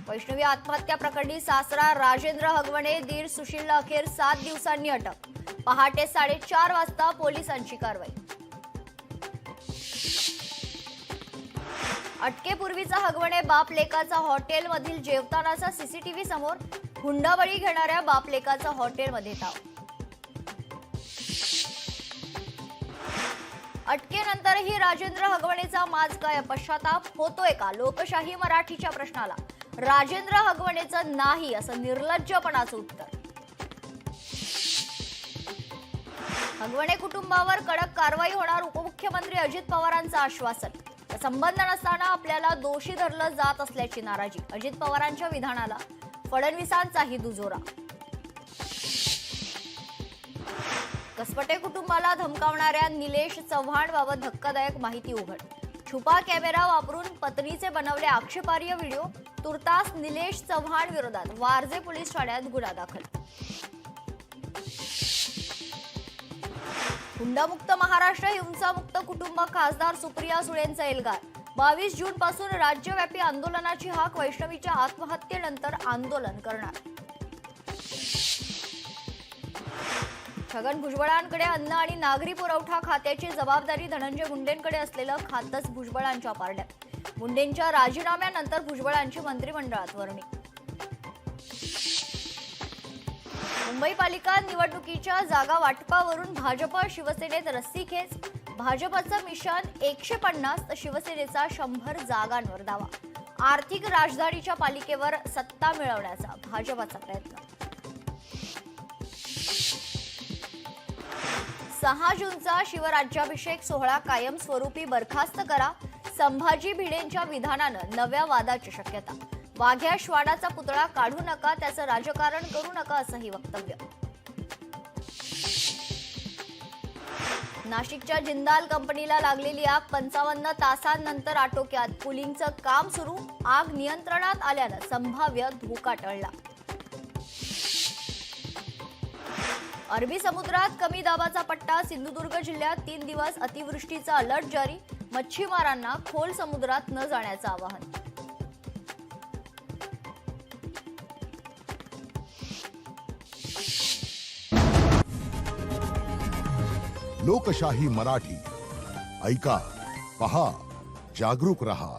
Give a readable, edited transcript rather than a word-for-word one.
वैष्णवी आत्महत्या प्रकरणी सासरा राजेंद्र हगवणे दीर सुशीलला अखेर 7 दिवसांनी अटक। पहाटे 4:30 वाजता पोलिसांची कारवाई। अटकेपूर्वीचा हगवणे बाप लेकाचा हॉटेलमधील जेवतानाचा सीसीटीव्ही समोर। हुंडाबळी घेणाऱ्या बाप लेकाचा हॉटेलमध्ये ताव। अटकेनंतरही राजेंद्र हगवणेचा माज काय? पश्चाताप होतोय का? लोकशाही मराठीच्या प्रश्नाला राजेंद्र हगवणेचं नाही असं निर्लज्जपणाचं उत्तर। हगवणे कुटुंबावर कडक कारवाई होणार, उपमुख्यमंत्री अजित पवारांचं आश्वासन। संबंध नसताना आपल्याला दोषी धरलं जात असल्याची नाराजी। अजित पवारांच्या विधानाला फडणवीसांचाही दुजोरा। कसपटे कुटुंबाला धमकावणाऱ्या निलेश चव्हाणबाबत धक्कादायक माहिती उघड। छुपा कॅमेरा वापरून पत्नीचे बनवले आक्षेपार्ह व्हिडिओ। तुर्तास निलेश चव्हाण विरोधात वारजे पोलीस ठाण्यात गुन्हा दाखल। हुंडामुक्त महाराष्ट्र हिंसामुक्त कुटुंब खासदार सुप्रिया सुळेंचा एल्गार। 22 जून पासून राज्यव्यापी आंदोलनाची हाक। वैष्णवीच्या आत्महत्येनंतर आंदोलन करणार। छगन भुजबळांकडे अन्न आणि नागरी पुरवठा खात्याची जबाबदारी धनंजय मुंडेंकडे असलेलं खातंच भुजबळांच्या पारड्यात। मुंडेंच्या राजीनाम्यानंतर भुजबळांची मंत्रिमंडळात वर्णी। मुंबई पालिका निवडणुकीच्या जागा वाटपावरून भाजप शिवसेनेत रस्सीखेच। भाजपचं मिशन 150 तर शिवसेनेचा 100 जागांवर दावा। आर्थिक राजधानीच्या पालिकेवर सत्ता मिळवण्याचा भाजपचा प्रयत्न। 6 जूनचा शिवराज्याभिषेक सोहळा कायमस्वरूपी बरखास्त करा। संभाजी भिडेंच्या विधानानं नव्या वादाची शक्यता। वाघ्या श्वानाचा पुतळा काढू नका, त्याचं राजकारण करू नका असंही वक्तव्य। नाशिकच्या जिंदाल कंपनीला लागलेली आग 55 तासांनंतर आटोक्यात। पुलिंगचं काम सुरू। आग नियंत्रणात आल्यानं संभाव्य धोका टळला। अरबी समुद्रात कमी दाबाचा पट्टा। सिंधुदुर्ग जिल्ह्यात 3 दिवस अतिवृष्टीचा अलर्ट जारी। मच्छीमारांना खोल समुद्रात न जाण्याचं आवाहन। लोकशाही मराठी ऐका, पहा, जागरूक रहा।